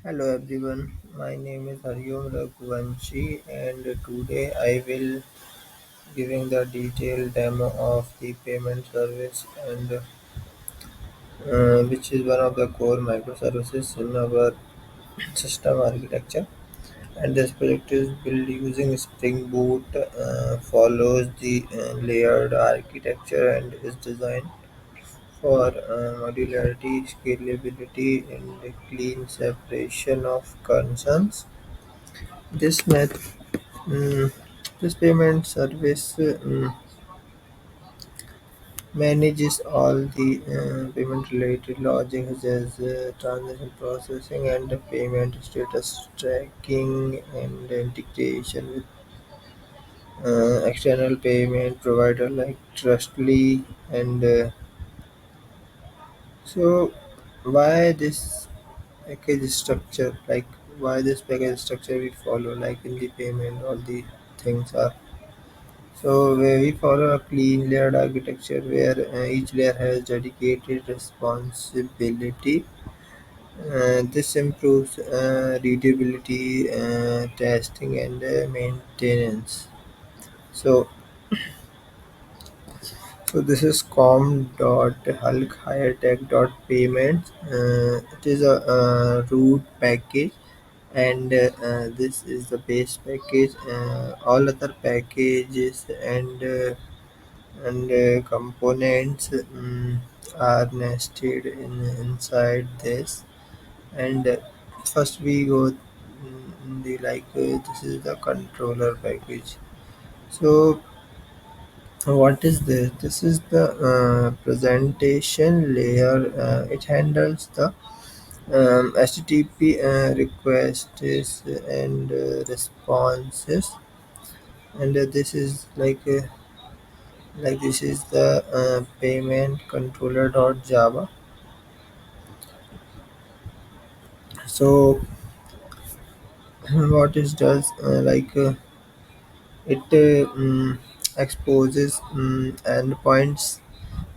Hello everyone, my name is Hariom Raghuvanshi and today I will giving the detailed demo of the payment service and which is one of the core microservices in our system architecture. And this project is built using Spring Boot, follows the layered architecture and is designed for modularity, scalability, and clean separation of concerns. This method Mm, this payment service manages all the payment-related logic such as transaction processing and payment status tracking and integration with external payment provider like Trustly. And so, why this package structure? Like, why this package structure we follow? Like in the payment, all the things are. So where we follow a clean layered architecture where each layer has dedicated responsibility. This improves readability, testing, and maintenance. So, so this is com.hulk.highertech.payments. It is a root package, and this is the base package. All other packages and components are nested inside this. And first we go in the this is the controller package. So what is this? This is the presentation layer. It handles the http requests and responses. And this is this is the payment controller.java. So what it does, it exposes endpoints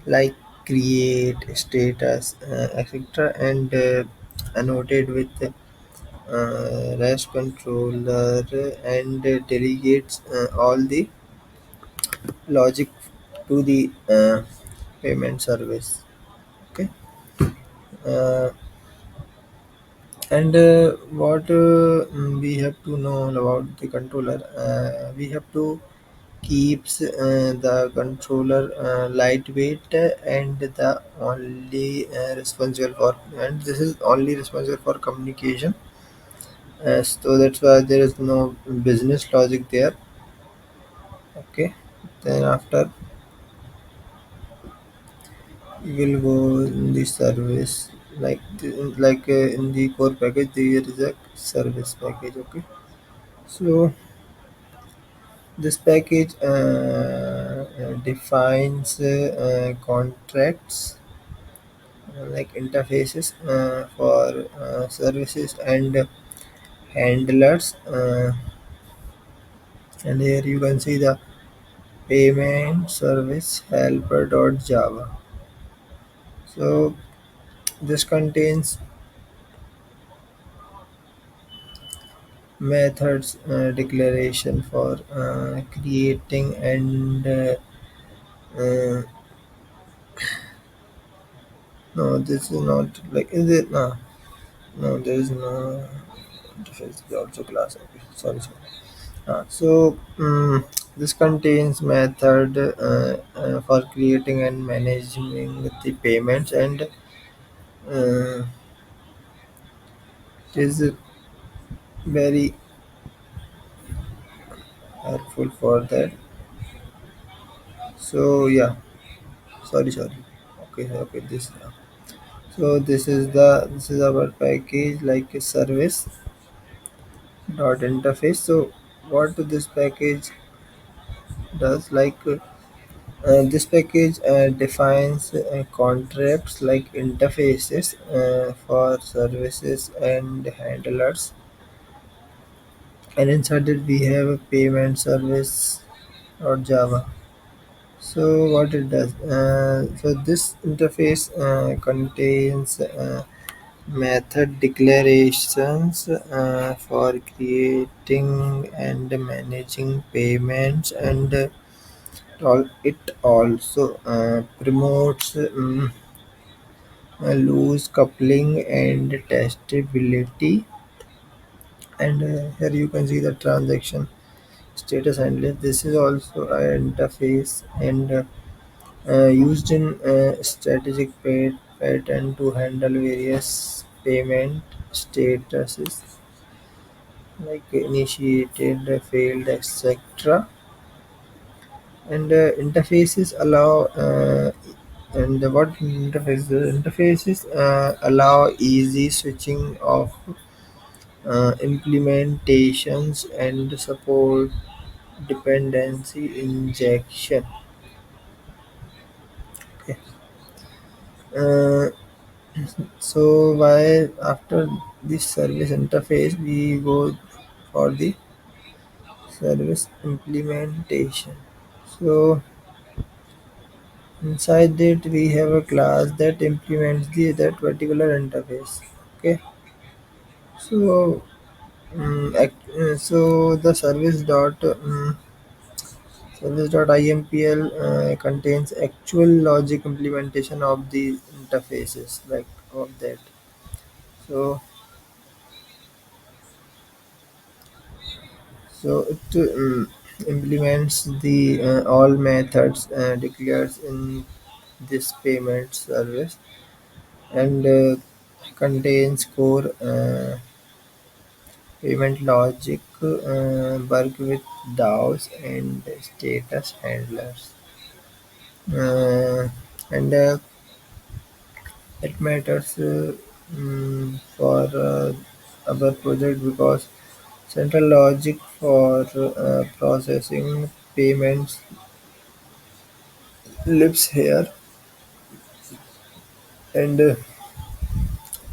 like create, status, etc., and annotated with REST controller and delegates all the logic to the payment service. Okay. Uh, And what we have to know about the controller, we have to keeps the controller lightweight and the only responsible for, and this is only responsible for communication. So that's why there is no business logic there. Okay. Then after we will go in the service in the core package there is a service package. Okay. So this package defines contracts like interfaces for services and handlers. And here you can see the payment service helper.java. So this contains methods declaration for creating and uh, no, this is not like, is it? No, no, there is no interface. Also class. Okay, sorry. This contains method for creating and managing the payments, and it is very helpful for that. So yeah, sorry. Okay. So this is our package like a service dot interface. So what this package does, this package defines contracts like interfaces for services and handlers, and inside it we have a payment service or Java. So what it does, so this interface contains Method declarations for creating and managing payments, and it also promotes loose coupling and testability. And here you can see the transaction status handler. This is also an interface and used in strategic pattern to handle various payment statuses like initiated, failed, etc. And interfaces allow and what interfaces allow easy switching of implementations and support dependency injection. Okay. Uh, so while after this service interface, we go for the service implementation. So inside that we have a class that implements that particular interface. Okay. So so the service.impl contains actual logic implementation of the interfaces like of that. So it implements the all methods declared in this payment service, and contains core payment logic work with DAOs and status handlers. And It matters for our project because central logic for processing payments lives here, and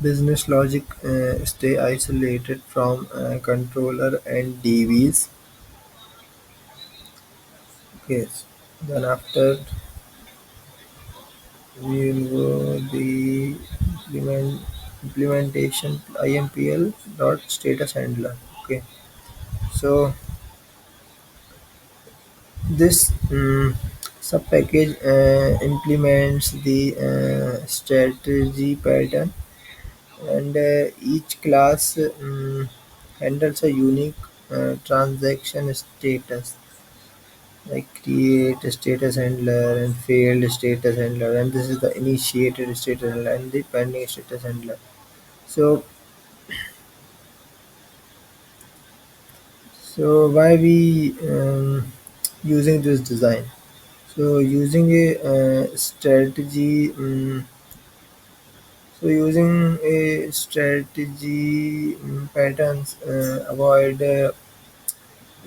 business logic stay isolated from controller and DVs. Yes. Then after we will go the implementation IMPL dot status handler. Okay. So this subpackage implements the strategy pattern, and each class handles a unique transaction status like create a status handler and failed status handler, and this is the initiated status handler and the pending status handler. So why we using this design? So using a strategy using a strategy patterns avoid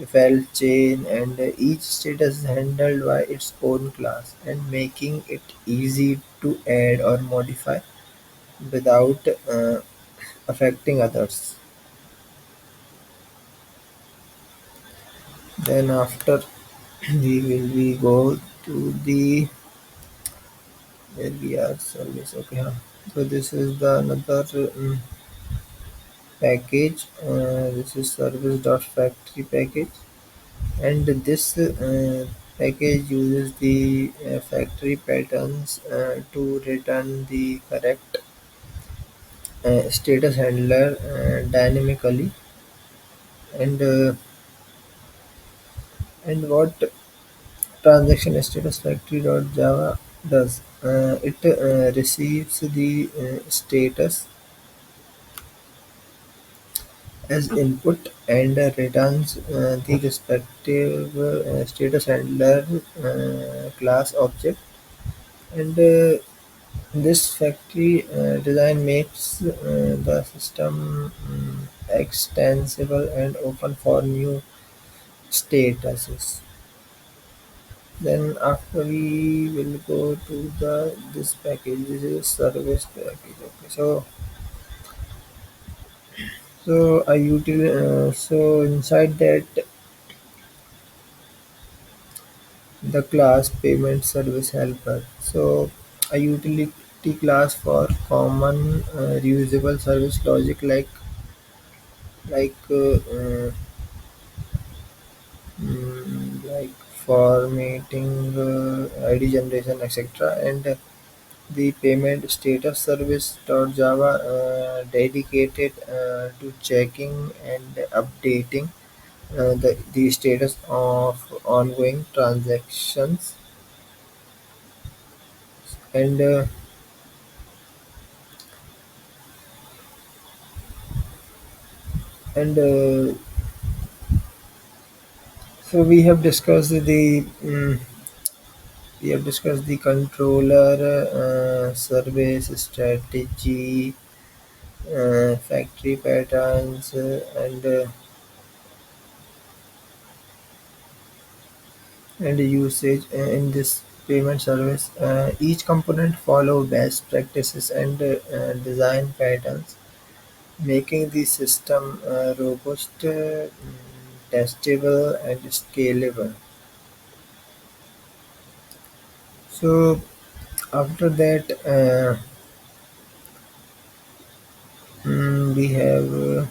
file chain, and each status is handled by its own class, and making it easy to add or modify without affecting others. Then after we go to the where we are service. Okay, huh. So this is the another package. This is service.factory package, and this package uses the factory patterns to return the correct status handler dynamically. And what transaction status factory.java does, it receives the status as input and returns the respective status handler class object. And this factory design makes the system extensible and open for new statuses. Then after we will go to the this package. This is service package. Okay, so so inside that the class payment service helper. So a utility class for common reusable service logic like like formatting, ID generation, etc. And the payment status service Java dedicated to checking and updating the status of ongoing transactions and and so we have discussed the controller service strategy, factory patterns, and usage in this payment service. Each component follow best practices and design patterns, making the system robust, testable, and scalable. So after that, we have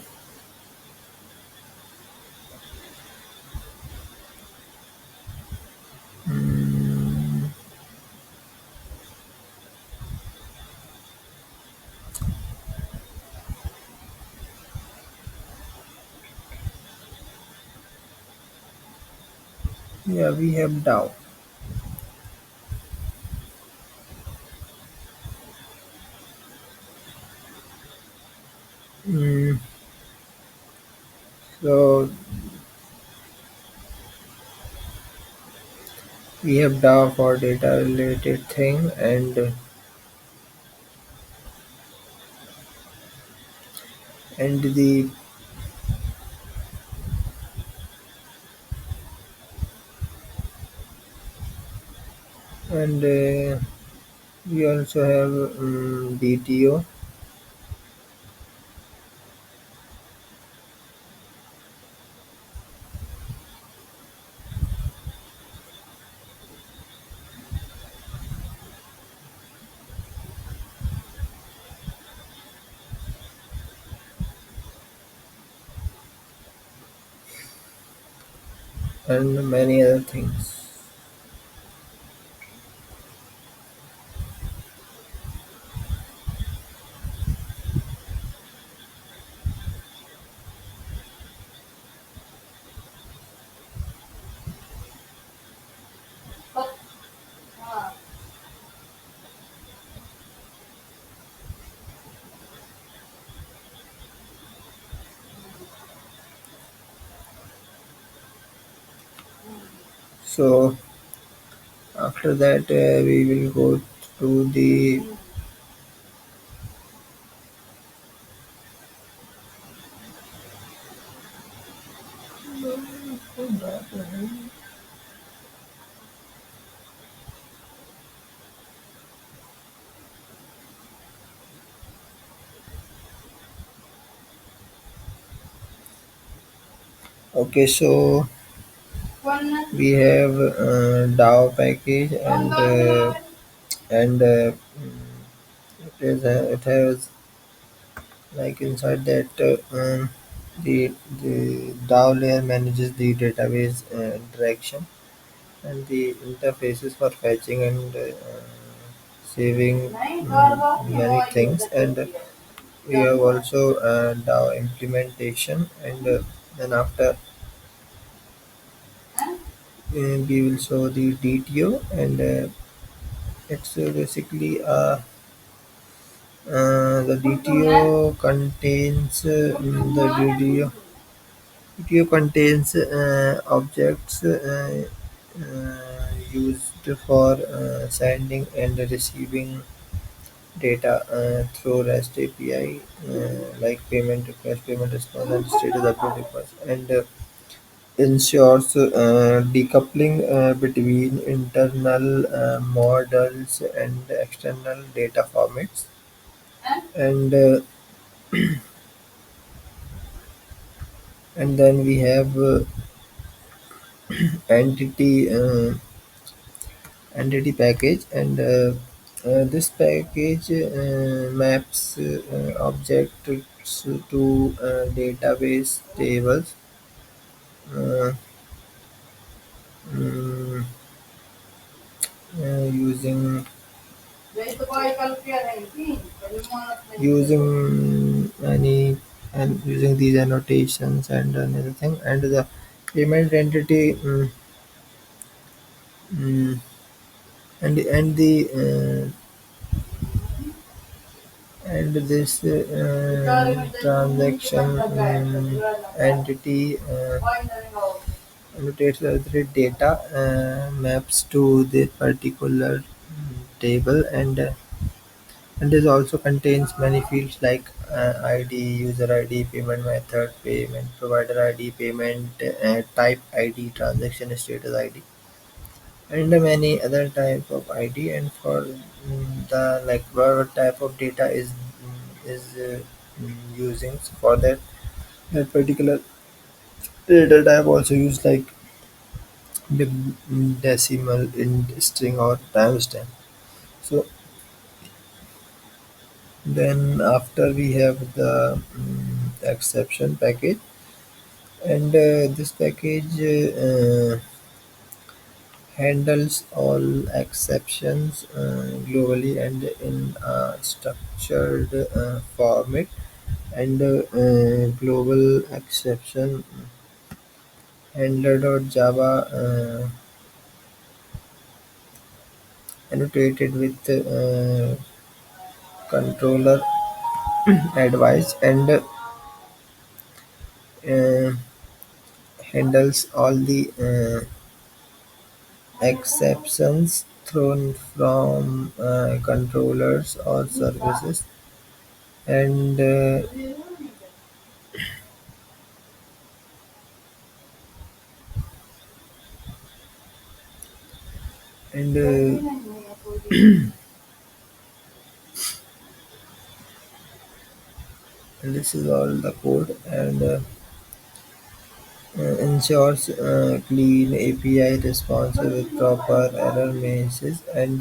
mm, yeah, we have DAO. Mm, so we have DAO for data related thing and and we also have DTO. And many other things. So after that, we will go to the okay. So we have DAO package and it has like inside that the DAO layer manages the database interaction and the interfaces for fetching and saving many things and we have also DAO implementation and then after we will show the DTO and it's basically the DTO contains DTO contains objects used for sending and receiving data through REST API like payment request, payment response, and status update request, and ensures decoupling between internal models and external data formats. And then we have entity entity package and This package maps objects to database tables uh, mm, using any and using these annotations and another thing, and the payment entity mm, and the and this transaction entity annotates the data maps to the particular table, and this also contains many fields like ID, user ID, payment method, payment provider ID, payment type ID, transaction status ID, and many other type of ID. And for the like whatever type of data is using for that particular data type also use like the decimal in string or timestamp. So then after we have the exception package, and this package handles all exceptions globally and in a structured format, and global exception handler.java annotated with controller advice, and uh, handles all the exceptions thrown from controllers or services, and and and this is all the code, and ensures clean API response with proper error messages, and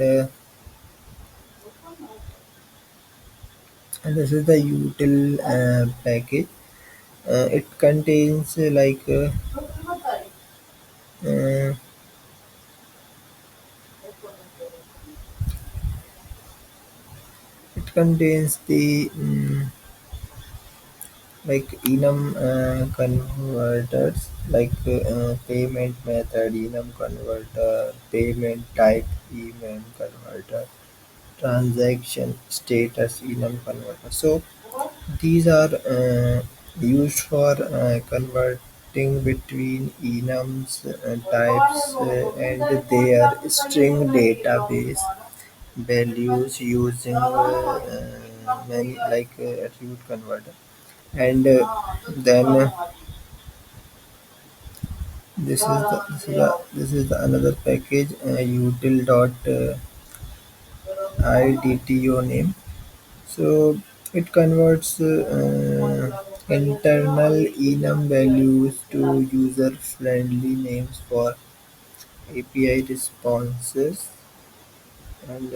this is the util package. It contains uh, it contains the like enum converters, like payment method enum converter, payment type enum converter, transaction status enum converter. So these are used for converting between enums types and their string database values using many like attribute converter, and then this is the another package util dot idto name. So it converts internal enum values to user friendly names for API responses, and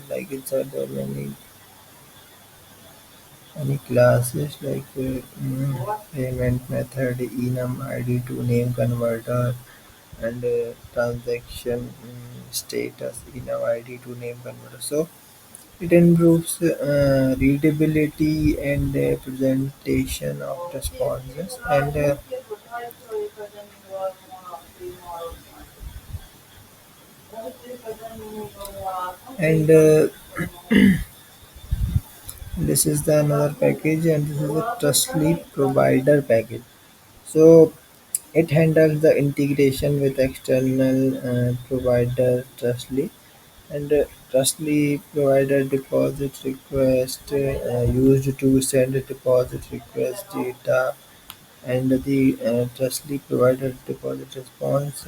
like it's other many classes like payment method enum id to name converter, and transaction status enum id to name converter. So it improves readability and presentation of responses, and this is the another package, and this is a Trustly provider package. So it handles the integration with external provider Trustly, and Trustly provider deposit request used to send deposit request data, and the Trustly provider deposit response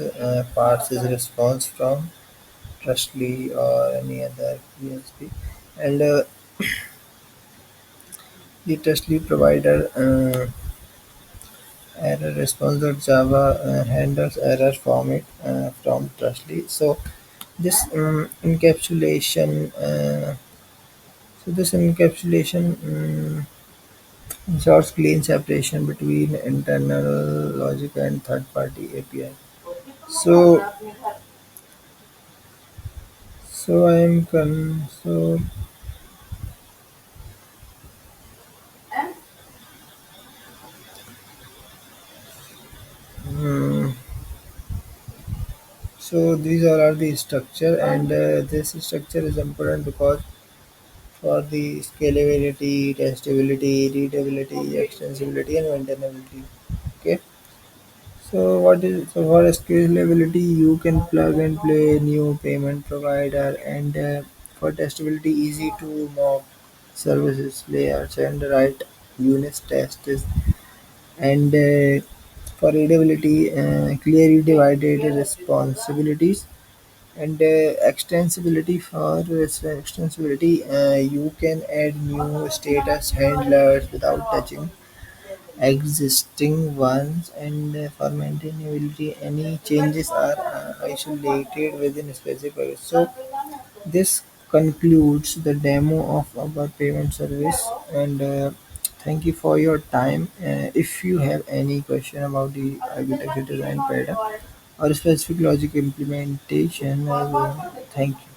parses response from Trustly or any other PSP, and the Trustly provider error response.java handles error format from Trustly. So This encapsulation, ensures clean separation between internal logic and third-party API. So, so I am con- so mm, so these all are the structure, and this structure is important because for the scalability, testability, readability, extensibility, and maintainability. Okay. So for scalability, you can plug and play new payment provider, and for testability, easy to mock services layers and write unit tests, and for readability, clearly divided responsibilities, and extensibility. For extensibility, you can add new status handlers without touching existing ones, and for maintainability, any changes are isolated within specific. So this concludes the demo of our payment service, and thank you for your time. If you have any question about the architecture design pattern or specific logic implementation, thank you.